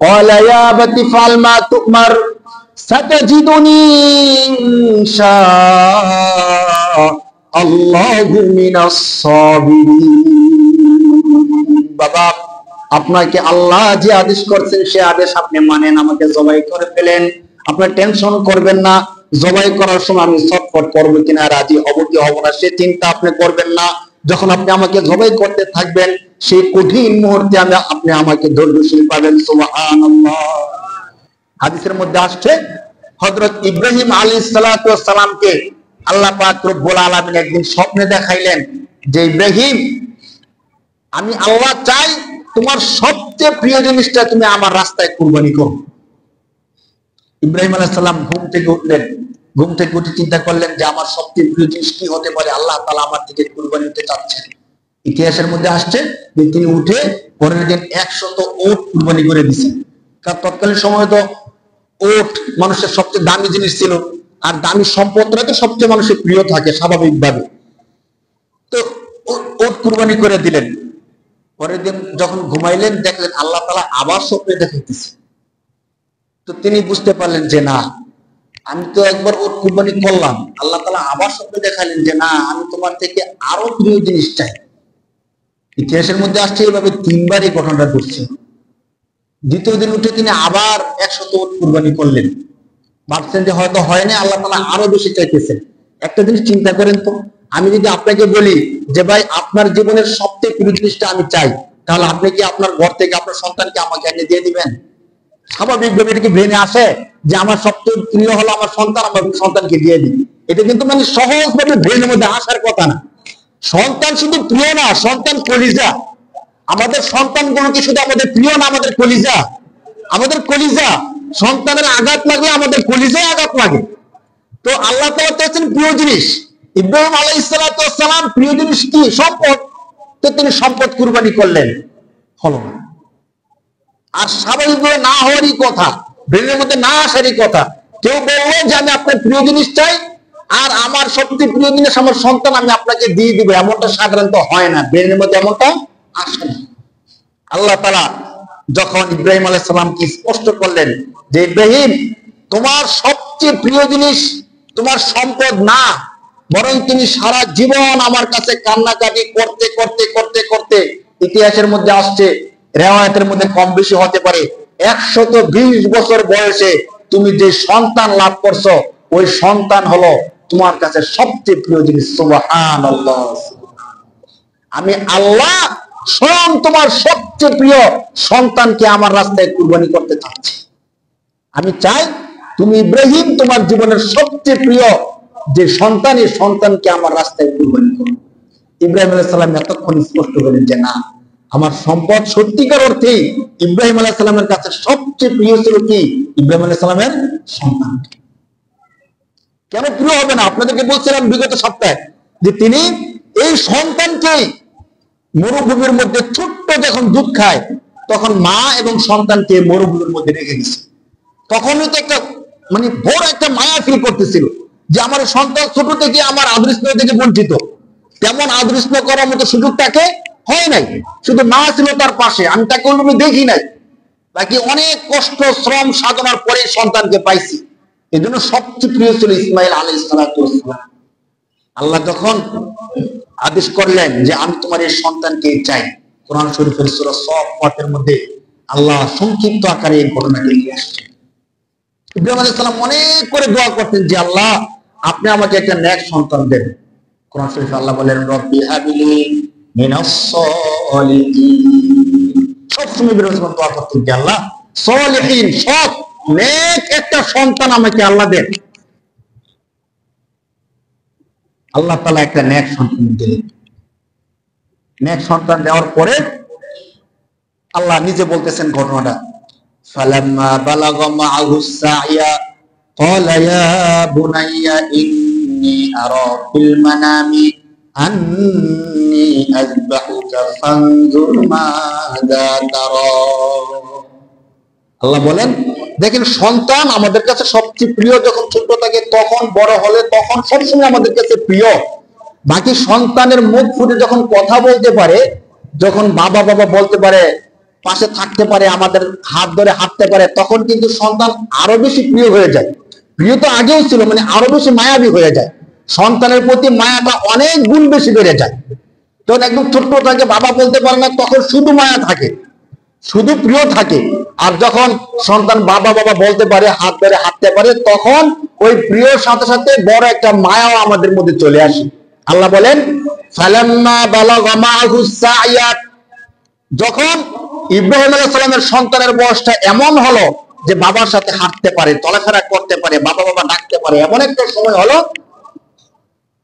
ক্বালা ইয়া আবাতি ফাল মা তুমার সাতাজিদুনি ইনশাআল্লাহু মিনাস সাবিরিন। বাবা, আপনাকে আল্লাহ যে আদেশ করছেন সে আদেশ আপনি মানেন, আমাকে জবাই করে ফেলেন, আপনার টেনশন করবেন না। জবাই করার সময় আমি ছটফট করবো কিনা, রাজি হব কি হব না, সে চিন্তা আপনি করবেন না। যখন আপনি আমাকে জবাই করতে থাকবেন সেই কঠিন মুহূর্তে আপনি আমাকে ধৈর্যশীল পাবেন। সুবহানাল্লাহ। হাদিসের মধ্যে আসছে হযরত ইব্রাহিম আলাইহিস সালাতু ওয়াস সালামকে আল্লাহ পাক রব্বুল আলামিন একদিন স্বপ্নে দেখাইলেন যে ইব্রাহিম, আমি আল্লাহ চাই তোমার সবচেয়ে প্রিয় জিনিসটা তুমি আমার রাস্তায় কুরবানি করো। ইব্রাহিম আলাইহিস সালাম ঘুম থেকে উঠলেন, ঘুম থেকে উঠে চিন্তা করলেন যে আমার সবচেয়ে প্রিয় জিনিস কি হতে পারে, আল্লাহ তাআলা আমার থেকে কুরবানি দিতে চাচ্ছেন। ইতিহাসের মধ্যে আসছে যে তিনি উঠে পরের দিন 100 উট কুরবানি করে দিয়েছেন। কারণ তৎকালীন সময় তো উট মানুষের সবচেয়ে দামি জিনিস ছিল, আর দামি সম্পদটা তো সবচেয়ে মানুষের প্রিয় থাকে স্বাভাবিকভাবে। তো উট কুরবানি করে দিলেন। পরের দিন যখন ঘুমাইলেন দেখলেন আল্লাহ তাআলা আবার স্বপ্নে দেখাইতেছে। তো তিনি বুঝতে পারলেন যে না, আমি তো একবার উট কুরবানি করলাম, আল্লাহ তাআলা আবার স্বপ্নে দেখালেন যে না, আমি তোমার থেকে আরো প্রিয় জিনিস চাই। ইতিহাসের মধ্যে আসছে এইভাবে 3 বার এই ঘটনাটা ঘটছে। দ্বিতীয় দিন উঠে তিনি আবার 100 উট কুরবানি করলেন। ভাবছেন যে হয়তো হয় না, আল্লাহ তাআলা আরো বেশি চাইতেছেন। একটা জিনিস চিন্তা করেন তো, আমি যদি আপনাকে বলি যে ভাই আপনার জীবনের সবচেয়ে প্রিয় জিনিসটা আমি চাই, তাহলে আপনি কি আপনার ঘর থেকে আপনার সন্তানকে আমাকে এনে দিয়ে দিবেন? স্বাভাবিকভাবে এটা কি ব্রেনে আসে যে আমার সবচেয়ে প্রিয় হলো আমার সন্তান, আমার সন্তানকে দিয়ে দিই? এটা কিন্তু মানে সহজভাবে ব্রেনের মধ্যে আসার কথা না। সন্তান শুধু প্রিয় না, সন্তান কলিজা। আমাদের সন্তানগুলো কি শুধু আমাদের প্রিয় না, আমাদের কলিজা। আমাদের কলিজা। সন্তানের আঘাত লাগলে আমাদের কলিজায় আঘাত লাগে। তো আল্লাহ তাআলা চাইছেন প্রিয় জিনিস। ইব্রাহিম আলাইহিস সালাতু ওয়াস সালাম প্রিয় জিনিস কি? সম্পদ। তো তিনি সম্পদ কুরবানি করলেন, হলো না। আর স্বাভাবিকভাবে না হওয়ারই কথা, ব্রেনের মধ্যে না আসারই কথা। কেউ বললো যে আমি আপনার প্রিয় জিনিস চাই আর আমার সবচেয়ে প্রিয় জিনিস আমার সন্তান, আমি আপনাকে দিয়ে দিব, এমনটা সাধারণত হয় না, ব্রেনের মধ্যে এমনটা আসে না। আল্লাহ তাআলা যখন ইব্রাহিম আলাইহিস সালামকে স্পষ্ট করলেন যে ইব্রাহিম, তোমার সবচেয়ে প্রিয় জিনিস তোমার সম্পদ না, বরং তুমি সারা জীবন আমার কাছে কান্নাকাটি করতে করতে করতে করতে, ইতিহাসের মধ্যে আসছে, রিওয়ায়াতের মধ্যে কম বেশি হতে পারে, 120 বছর বয়সে তুমি যে সন্তান লাভ করছো, ওই সন্তান হলো তোমার কাছে সবচেয়ে প্রিয় জিনিস। সুবহানাল্লাহ। আমি আল্লাহ স্বয়ং তোমার সবচেয়ে প্রিয় সন্তানকে আমার রাস্তায় কুরবানি করতে চাচ্ছি। আমি চাই তুমি ইব্রাহিম তোমার জীবনের সবচেয়ে প্রিয় যে সন্তান, এই সন্তানকে আমার রাস্তায় কুরবানি করো। ইব্রাহিম আলাইহিস সালাম এতক্ষণ স্পষ্ট হলেন যে না, আমার সম্পদ সত্যিকার অর্থে ইব্রাহিম আলাইহিস সালামের কাছে সবচেয়ে প্রিয় ছিল কি? ইব্রাহিম আলাইহিস সালামের সন্তান। কেন প্রিয় হবে না? আপনাদেরকে বলছিলাম বিগত সপ্তাহে যে তিনি এই সন্তানকে মরুভূমির মধ্যে ছোট্ট যখন দুধ খায়, তখন মা এবং সন্তানকে মরুভূমির মধ্যে রেখে দিচ্ছে। তখনই তো একটা মানে বড় একটা মায়া ফিল করতেছিল যে আমার সন্তান ছোট থেকে আমার আদর স্নেহ থেকে বঞ্চিত। তেমন আদর স্নেহ করার মতো সুযোগ তাকে হয় নাই, শুধু মা ছিল তার পাশে, আমি তাকে অন্যভাবে দেখি নাই। বাকি অনেক কষ্ট শ্রম সাধনার পরে সন্তানকে পাইছি। এই জন্য সবচেয়ে প্রিয় ছিল ইসমাইল আলাইহিস সালাতু ওয়াস সালাম। আল্লাহ যখন আদেশ করলেন যে আমি তোমার এই সন্তানকে চাই, কোরআন শরীফের সূরা সাফফাতের মধ্যে আল্লাহ সংক্ষিপ্ত আকারে এই ঘটনাকে নিয়ে আসছেন। ইব্রাহিম আলাইহিস সালাম অনেক করে দোয়া করতেন যে আল্লাহ আপনি আমাকে একটা নেক সন্তান দেন। কোরআন শরীফে আল্লাহ বলেন রব্বি হাবলি মিনাস সালিহিন। সবসময় ইব্রাহিম আলাইহিস সালাম দোয়া করতেন যে আল্লাহ সালিহিন, সৎ নেক একটা সন্তান আমাকে আল্লাহ দেন। আল্লাহ তাআলা একটা নেক সন্তান দিলেন। নেক সন্তান দেওয়ার পরে আল্লাহ নিজে বলতেছেন ঘটনাটা, ফালাম্মা বালাগা মাআহুস সা'য়া ক্বালা ইয়া বুনাইয়া ইন্নী আরা ফিল মানামি আন্নী আযবাহুকা ফানজুর মাযা তারা। আল্লাহ বলেন দেখেন, সন্তান আমাদের কাছে সবচেয়ে প্রিয় যখন ছোট থাকে, তখন বড় হলে তখন সবসময় আমাদের কাছে প্রিয়। বাকি সন্তানের মুখ ফুটে যখন কথা বলতে পারে, যখন বাবা বাবা বলতে পারে, পাশে থাকতে পারে, আমাদের হাত ধরে হাঁটতে পারে, তখন কিন্তু সন্তান আরো বেশি প্রিয় হয়ে যায়। প্রিয় তো আগেও ছিল, মানে আরো বেশি মায়াবী হয়ে যায়। সন্তানের প্রতি মায়াটা অনেক গুণ বেশি বেড়ে যায়। যখন একদম ছোট্ট থাকে, বাবা বলতে পারে না, তখন শুধু মায়া থাকে, শুধু প্রিয় থাকে। আর যখন সন্তান বাবা বাবা বলতে পারে, হাত ধরে হাঁটতে পারে, তখন ওই প্রিয়র সাথে সাথে বড় একটা মায়াও আমাদের মধ্যে চলে আসে। আল্লাহ বলেন, ফালাম্মা বালাগা মাআহু সা'য়া, যখন ইব্রাহিম আলাইহিস সালামের সন্তানের বয়সটা এমন হলো যে বাবার সাথে হাঁটতে পারে, চলাফেরা করতে পারে, বাবা বাবা ডাকতে পারে, এমন একটা সময় হলো,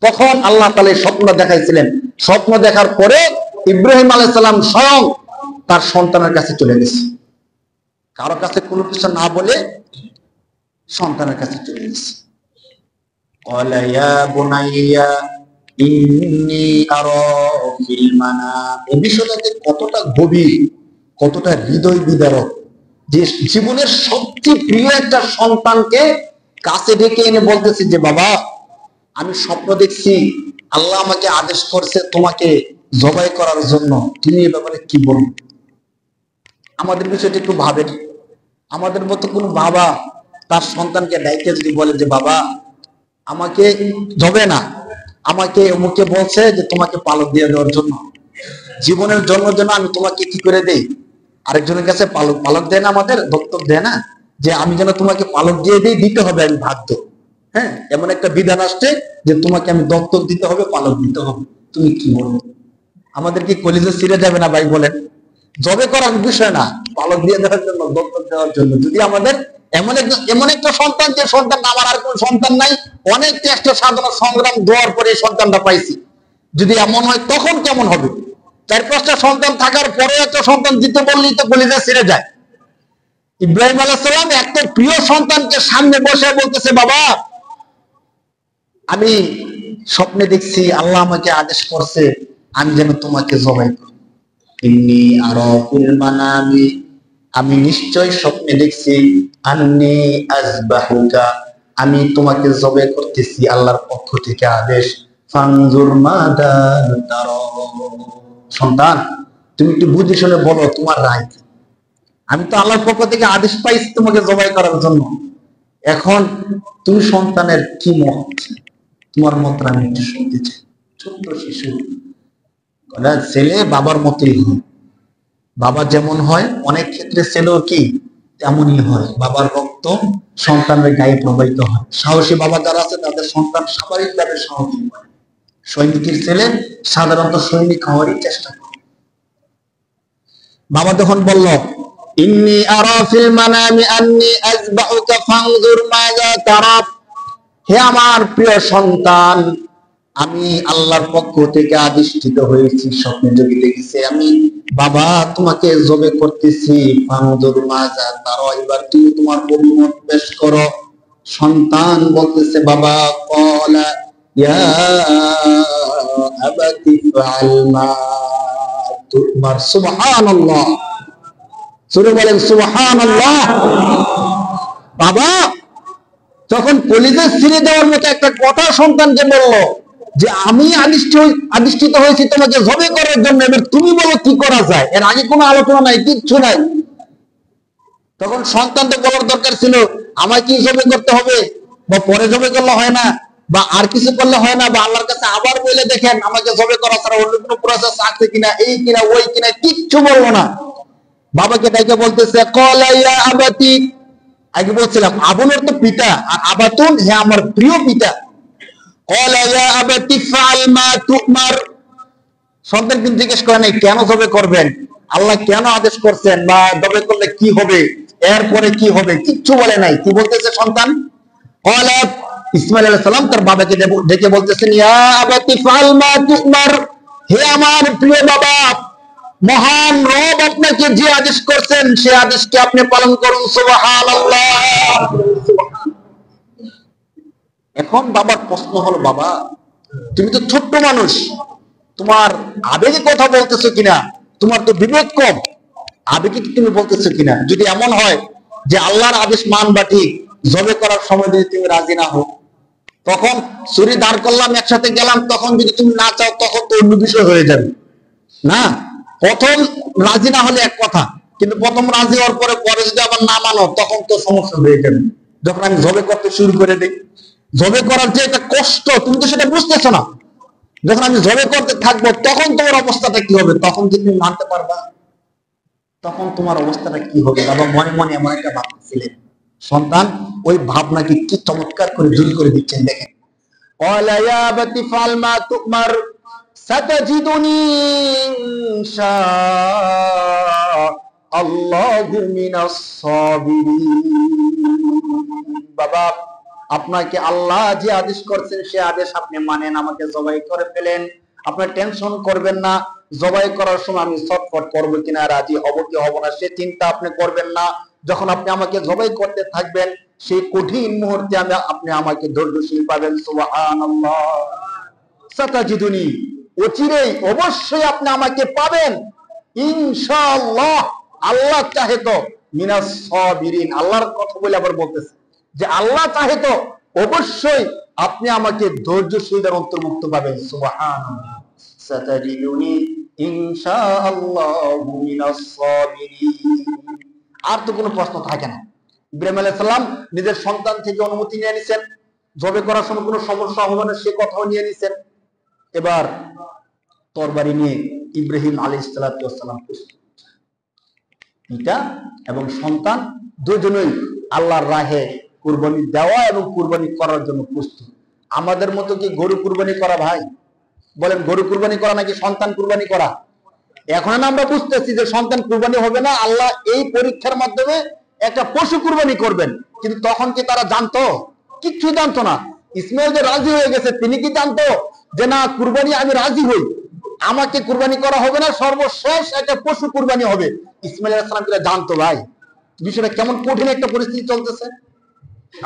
তখন আল্লাহ তাআলা স্বপ্ন দেখাইছিলেন। স্বপ্ন দেখার পরে ইব্রাহিম আলাইহিস সালাম স্বয়ং তার সন্তানের কাছে চলে গেছে, কারো কাছে কোনো কিছু না বলে সন্তানের কাছে চলে গেছে। ক্বালা ইয়া বুনাইয়া ইন্নী আরা ফিল মানাম। এই বিষয়টাতে কতটা গভীর, কতটা হৃদয় বিদারক, যে জীবনের সবচেয়ে প্রিয় একটা সন্তানকে কাছে ডেকে এনে বলতেছে যে বাবা, আমি স্বপ্ন দেখছি, আল্লাহ আমাকে আদেশ করছে তোমাকে জবাই করার জন্য, তুমি এই ব্যাপারে কি বলবে? আমাদের বিষয়টা একটু ভাবেন। আমাদের মতো কোন বাবা তার সন্তানকে ডাইকে যদি বলে যে বাবা, আমাকে জবে না, আমাকে মুখে বলছে যে তোমাকে পালক দিয়ে দেওয়ার জন্য, জীবনের জন্মের জন্য আমি তোমাকে কি করে দেই? আরেকজনের কাছে পালক দেয় না, আমাদের দত্তক দেয় না, যে আমি যেন তোমাকে পালক দিয়ে দিই, দিতে হবে, আমি বাধ্য। হ্যাঁ, এমন একটা বিধান আসছে যে তোমাকে আমি দত্তক দিতে হবে, পালক দিতে হবে, তুমি কি বলবো? আমাদের কি কলিজা ছিঁড়ে যাবে না ভাই বলেন? জবে করার বিষয় না, পালক দিয়ে দেওয়ার জন্য, দত্তক দেওয়ার জন্য। যদি আমাদের এমন একটা সন্তান, যে সন্তান আমার আর কোন সন্তান নাই, অনেক চেষ্টা সাধনা সংগ্রাম দেওয়ার পরে সন্তানটা পাইছি, যদি এমন হয় তখন কেমন হবে? 4-5টা সন্তান থাকার পরে একটা সন্তান দিতে বললেই তো কলিজা ছিঁড়ে যায়। ইব্রাহিম আলাইহিস সালাম একটা প্রিয় সন্তানকে সামনে বসে বলতেছে, বাবা, আমি স্বপ্নে দেখছি আল্লাহ আমাকে আদেশ করছে আমি যেন তোমাকে জবাই করি। ইন্নী আরা ফিল মানামি, আমি নিশ্চয় স্বপ্নে দেখছি, আন্নী আযবাহুকা, আমি তোমাকে জবাই করতেছি, আল্লাহর পক্ষ থেকে আদেশ। ফানজুর মাদা তারা, সন্তান তুমি একটু বুঝে শুনে বলো তোমার রায় কি? আমি তো আল্লাহর পক্ষ থেকে আদেশ পাইছি তোমাকে জবাই করার জন্য, এখন তুমি সন্তানের কি মত, তোমার মত আমি একটু শুনতে চাই। ছোট্ট শিশু, ছেলে বাবার মতোই হয়, বাবা যেমন হয় অনেক ক্ষেত্রে ছেলেও কি তেমনই হয়, বাবার রক্ত সন্তানের গায়ে প্রবাহিত হয়। সাহসী বাবা যারা আছে তাদের সন্তান স্বাভাবিকভাবে সাহসী হয়। সৈনিকের ছেলে সাধারণত সৈনিক হওয়ারই চেষ্টা করে। বাবা যখন বলল, ইন্নী আরা ফিল মানামি আন্নী আযবাহুকা ফানজুর মাযা তারা, হে আমার প্রিয় সন্তান, আমি আল্লাহর পক্ষ থেকে আদিষ্টিত হয়েছি, স্বপ্নে যোগে দেখেছি আমি বাবা তোমাকে জবে করতেছি। ফানজুর মাযা তারা, এবার তুমি তোমার অভিমত পেশ করো। সন্তান বলতেছে, বাবা, ক্বালা ইয়া আবাতি ফাআল মা তুমার। সুবহানাল্লাহ, সূরা বলেন সুবহানাল্লাহ। বাবা যখন কলিজা ছিঁড়ে দেওয়ার মতো একটা কথা সন্তানকে বললো যে আমি আদিষ্টিত হয়েছি তোমাকে জবে করার জন্য, এবার তুমি বলো কি করা যায়। এর আগে কোনো আলোচনা নাই, কিচ্ছু নাই। তখন সন্তানকে বলার দরকার ছিল আমায় কি জবে করতে হবে, বা পরে জবে করলে হয় না, বা আর কিছু করলে হয় না, বা আল্লাহর কাছে আবার বলে দেখেন আমাকে জবে করা ছাড়া অন্য কোনো প্রসেস আছে কিনা, এই কিনা ওই কিনা, কিচ্ছু বলবো না। বাবাকে ডাইকে বলতেছে, ক্বালা ইয়া আবাতি, আগে বলছিলাম আবুল অর্থ পিতা, আর আবাতুন হে আমার প্রিয় পিতা। ক্বালা ইয়া আবাতি ফাআল মা তুমার, সন্তান কিন্তু জিজ্ঞেস করে নাই কেন জবে করবেন, আল্লাহ কেন আদেশ করছেন, বা জবে করলে কি হবে, এরপরে কি হবে, কিচ্ছু বলে নাই। কি বলতেছে সন্তান? ক্বালা, ইসমাঈল আলাইহিস সালাম তার বাবাকে ডেকে বলতেছেন, ইয়া আবাতি ফাআল মা তুমার, হে আমার প্রিয় বাবা, মহান রব আপনাকে যে আদেশ করছেন সে আদেশকে আপনি পালন করুন। সুবহানাল্লাহ। এখন বাবার প্রশ্ন হলো, বাবা তুমি তো ছোট্ট মানুষ, তোমার আবেগে কথা বলতেছো কিনা, তোমার তো বিবেক কম, আবেগে তুমি বলতেছো কিনা? যদি এমন হয় যে আল্লাহর আদেশ মানবা ঠিক, জবে করার সময় যদি তুমি রাজি না হও, তখন ছুরি দাঁড় করলাম, একসাথে গেলাম, তখন যদি তুমি না চাও তখন তো অন্য বিষয় হয়ে যাবে না। প্রথম রাজি না হলে এক কথা, কিন্তু প্রথম রাজি হওয়ার পরে পরে যদি আবার না মানো তখন তো সমস্যা হয়ে যাবে। যখন আমি জবে করতে শুরু করে দিই, জবে করার যে একটা কষ্ট তুমি তো সেটা বুঝতেছো না। যখন আমি জবে করতে থাকবো তখন তোমার অবস্থাটা কি হবে, তখন কি তুমি মানতে পারবা? তখন তোমার অবস্থাটা কি হবে? বাবা মনে মনে এমন একটা ভাবছিলেন, সন্তান ওই ভাবনাকে কি চমৎকার করে দূর করে দিচ্ছেন দেখেন। قال يا أبت افعل ما تؤمر ستجدني إن شاء الله من الصابرين। বাবা আপনাকে আল্লাহ যে আদেশ করছেন সে আদেশ আপনি মানেন, আমাকে জবাই করে ফেলেন, আপনার টেনশন করবেন না। জবাই করার সময় আমি ছটফট করবো কিনা, রাজি হব কি হব না সে চিন্তা আপনি করবেন না। যখন আপনি আমাকে জবাই করতে থাকবেন সেই কঠিন মুহূর্তে আপনি আমাকে ধৈর্যশীল পাবেন। সুবহানাল্লাহ। সাতাজিদুনি, অচিরেই অবশ্যই আপনি আমাকে পাবেন, ইনশাআল্লাহ, আল্লাহ চাহে তো, মিনাস সাবিরিন। আল্লাহর কথা বলে আবার বলতেছে যে আল্লাহ চাহে তো অবশ্যই আপনি আমাকে ধৈর্যশীলদের অন্তর্ভুক্ত পাবেন। সুবহানাল্লাহ। সাতাজিদুনি ইনশাআল্লাহু মিনাস সাবিরিন। আর তো কোনো প্রশ্ন থাকে না। ইব্রাহিম আলাইহিস সালাম নিজের সন্তান থেকে অনুমতি নিয়ে নিছেন, জবে করার সময় কোনো সমস্যা হবে না সে কথাও নিয়ে নিছেন। এবার তরবারি নিয়ে ইব্রাহিম আলাইহিস সালাম পিতা এবং সন্তান দুজনেই আল্লাহর রাহে কুরবানি দেওয়া এবং কুরবানি করার জন্য প্রস্তুত। আমাদের মতো কি গরু কুরবানি করা ভাই? বলেন, গরু কুরবানি করা নাকি সন্তান কুরবানি করা? এখন আমরা বুঝতেছি যে সন্তান কুরবানি হবে না, আল্লাহ এই পরীক্ষার মাধ্যমে একটা পশু কুরবানি করবেন। কিন্তু তখন কি তারা জানতো? কিচ্ছু জানতো না। ইসমাইল যে রাজি হয়ে গেছে তিনি কি জানতো যে না কুরবানি আমি রাজি হই, আমাকে কুরবানি করা হবে না, সর্বশেষ একটা পশু কুরবানি হবে? ইসমাইল আলাইহিস সালাম কি জানতো ভাই? বিষয়টা কেমন কঠিন একটা পরিস্থিতি চলতেছে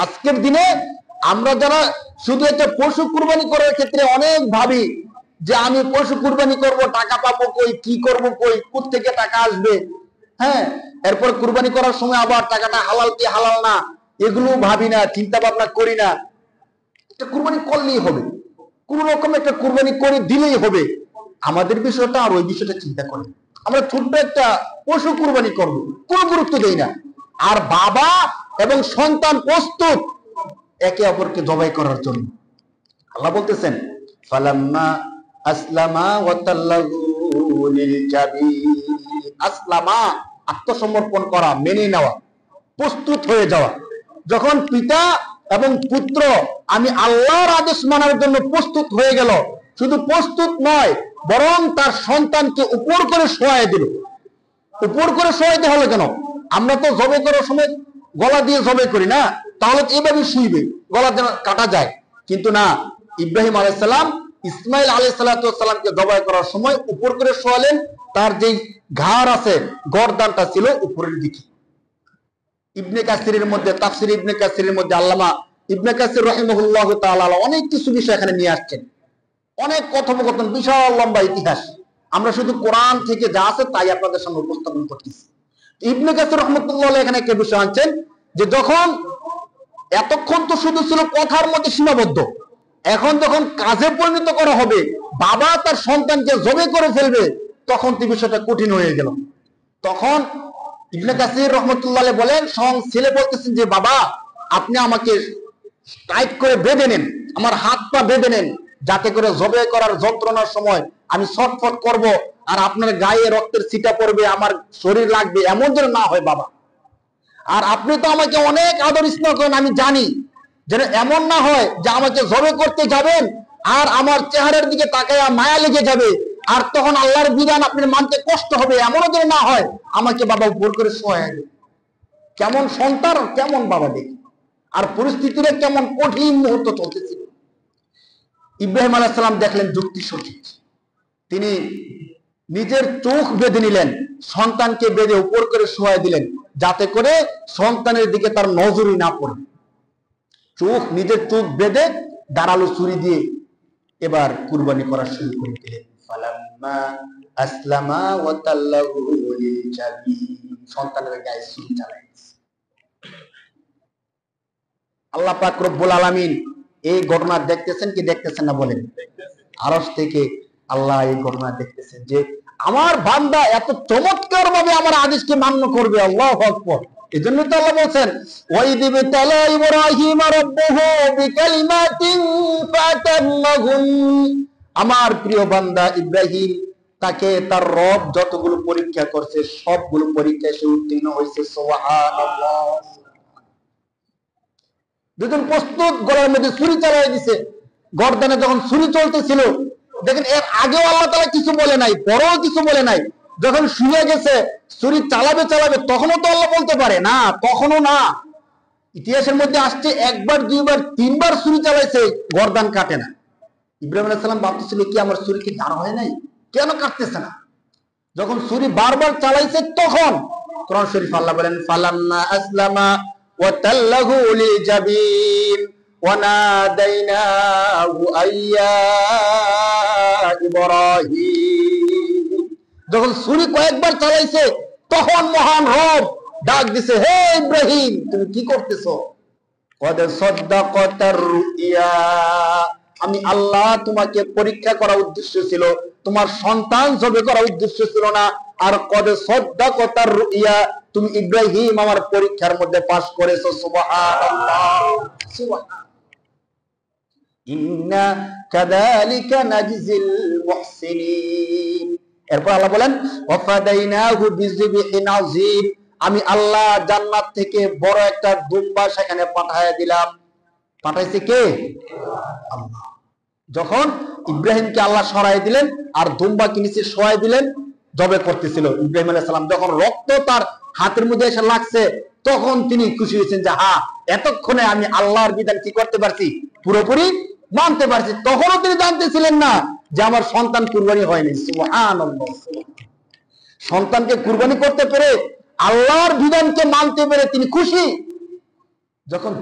আজকের দিনে। আমরা যারা শুধু একটা পশু কুরবানি করার ক্ষেত্রে অনেক ভাবি যে আমি পশু কুরবানি করব, টাকা পাবো কই, কি করব কই, কোথা থেকে টাকা আসবে, হ্যাঁ, এরপর কুরবানি করার সময় আবার টাকাটা হালাল কি হালাল না এগুলো ভাবি না, চিন্তা ভাবনা করি না। একটা কুরবানি করলেই হবে, কোন রকম একটা কুরবানি করে দিলেই হবে, আমাদের বিষয়টা আর ওই বিষয়টা চিন্তা করি। আমরা ছোট্ট একটা পশু কুরবানি করব, কোনো গুরুত্ব দেই না। আর বাবা এবং সন্তান প্রস্তুত একে অপরকে জবাই করার জন্য। আল্লাহ বলতেছেন ফালাম্মা আসলামা ওয়া তাল্লাহু লিল জাবিন। আসলামা, আত্মসমর্পণ করা, মেনে নেওয়া, প্রস্তুত হয়ে যাওয়া। যখন পিতা এবং পুত্র আমি আল্লাহর আদেশ মানার জন্য প্রস্তুত হয়ে গেল, শুধু প্রস্তুত নয় বরং তার সন্তানকে উপর করে শোয়ায় দিল। উপর করে শোয়াইতে হলো কেন? আমরা তো জবাই করার সময় গলা দিয়ে জবাই করি না, তাহলে এইভাবে শুইবে, গলা যেন কাটা যায়। কিন্তু না, ইব্রাহিম আলাইহিস সালাম ইসমাইল আলাইহিস সালামকে জবাই করার সময় উপর করে শোয়ালেন। তার যে ঘাড় আছে, গর্দানটা ছিল উপরের দিকে। ইবনে কাসিরের মধ্যে, তাফসীর ইবনে কাসিরের মধ্যে আল্লামা ইবনে কাসির রাহিমাহুল্লাহু তাআলা অনেক কিছু বিষয় এখানে নিয়ে আসছেন, অনেক কথোপকথন, বিশাল লম্বা ইতিহাস। আমরা শুধু কোরআন থেকে যা আছে তাই আপনাদের সামনে উপস্থাপন করতেছি। ইবনে কাসির রাহমাতুল্লাহ আলাইহি এখানে একটা বিষয় আনছেন যে যখন এতক্ষণ তো শুধু ছিল কথার মধ্যে সীমাবদ্ধ, এখন যখন কাজে পরিণত করা হবে, বাবা তার সন্তানকে জবে করে ফেলবে, তখন তো বিষয়টা কঠিন হয়ে গেল। তখন ইবনে কাসির রাহমাতুল্লাহ আলাইহি বলেন, ছেলে বলতেছেন যে বাবা আপনি আমাকে টাইট করে বেঁধে নেন, আমার হাত পা বেঁধে নেন, যাতে করে জবে করার যন্ত্রণার সময় আমি ছটফট করব আর আপনার গায়ে রক্তের ছিটা পড়বে, আমার শরীর লাগবে, এমন যেন না হয় বাবা। আর আপনি তো আমাকে অনেক আদর স্নেহ করেন, আমি জানি, যেন এমন না হয় যে আমাকে জবে করতে যাবেন আর আমার চেহারার দিকে তাকায় মায়া লেগে যাবে, আর তখন আল্লাহর বিধান আপনার মানতে কষ্ট হবে, এমনও যেন না হয় আমাকে বাবা উপর করে শোয়ায় দেবে। কেমন সন্তান, কেমন বাবা দেখি, আর পরিস্থিতির কেমন কঠিন মুহূর্ত চলতেছিল। ইব্রাহিম আলাইহিস সালাম দেখলেন যুক্তি সঠিক, তিনি নিজের চোখ বেঁধে নিলেন, সন্তানকে বেঁধে উপর করে শোয়াই দিলেন, যাতে করে সন্তানের দিকে তার নজরই না পড়ে। নিজের চোখ বেঁধে দাঁড়ালো ছুরি দিয়ে, এবার কুরবানি করা শুরু করে দিলেন। ফালাম্মা আসলামা ওয়া তাল্লাহু লিল জাবিন, সন্তানের গায়ে ছুরি চালায়। আল্লাহ পাক রব্বুল আলামিন এই ঘটনা দেখতেছেন কি দেখতেছেন না বলেন? আরশ থেকে আল্লাহ এই ঘটনা দেখতেছেন যে আমার বান্দা এত চমৎকার ভাবে আমার আদেশকে মান্য করবে। আল্লাহু আকবার। এজন্য তো আল্লাহ বলেন ওয়াইদ বিতালা ইব্রাহিম রাব্বুহু বিকালিমাতিন ফাতাম্মাহুন। আমার প্রিয় বান্দা ইব্রাহিম, তাকে তার রব যতগুলো পরীক্ষা করছে সবগুলো পরীক্ষায় সে উত্তীর্ণ হয়েছে। সুবহানাল্লাহ। দুজন প্রস্তুত, গলার মধ্যে ছুরি চালাই দিছে। গর্দানে যখন ছুরি চলতেছিল, দেখেন এর আগেও আল্লাহ তাআলা কিছু বলে নাই, পরেও কিছু বলে নাই। যখন শুয়ে গেছে ছুরি চালাবে চালাবে, তখনও তো আল্লাহ বলতে পারে না, তখনও না। ইতিহাসের মধ্যে আসছে একবার, দুইবার, তিনবার ছুরি চালাইছে, গর্দান কাটে না। ইব্রাহিম আলাইহিস সালাম ভাবতেছিল কি আমার ছুরি কি ধার হয় নাই, কেন কাটতেছে না? যখন ছুরি বারবার চালাইছে তখন কোরআন শরীফ আল্লাহ বলেন ফালাম্মা আসলামা ওয়া তাল্লাহু লিজাবিন ওয়া নাদাইনাহু আইয়া ইব্রাহিম। যখন ছুরি কয়েকবার চালাইছে তখন মহান রব ডাক দিছে, হে ইব্রাহিম তুমি কি করতেছো? কদ সাদ্দাকাতার রুইয়া, আমি আল্লাহ তোমাকে পরীক্ষা করার উদ্দেশ্য ছিল, তোমার সন্তান জবে করার উদ্দেশ্য ছিল না। আর কদ সাদ্দাকাতার রুইয়া, তুমি ইব্রাহিম আমার পরীক্ষার মধ্যে পাস করেছো। সুবহানাল্লাহ, সুবহানাল্লাহ। ইন্না কাযালিকা নাজজিল মুহসিনিন। এরপর আল্লাহ বলেন ওয়াফাদাইনাহু বিযিবহিন আযীম, আমি আল্লাহ জান্নাত থেকে বড় একটা দুম্বা সেখানে পাঠায় দিলাম। পাঠাইছে কে? আল্লাহ। যখন ইব্রাহিমকে আল্লাহ সরাই দিলেন আর দুম্বাকে নিচে শোয়াই দিলেন, জবে করতেছিল ইব্রাহিম আলাইহিস সালাম, যখন রক্ত তার হাতের মধ্যে এসে লাগছে তখন তিনি খুশি হয়েছেন যে হ্যাঁ, এতক্ষণে আমি আল্লাহর বিধান কি করতে পারছি, পুরোপুরি মানতে পারছি। তখনও তিনি জানতেছিলেন না যে আমার সন্তান কুরবানি হয়নি। সুবহানাল্লাহ। সন্তানকে কুরবানি করতে পেরে, আল্লাহর বিধানকে মানতে পেরে তিনি খুশি। যখন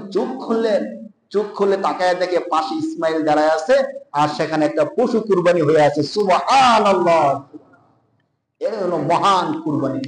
চোখ খুললে তাকায় দেখে পাশে ইসমাইল দাঁড়ায় আছে আর সেখানে একটা পশু কুরবানি হয়ে আছে। সুবহানাল্লাহ। এর হলো মহান কুরবানি।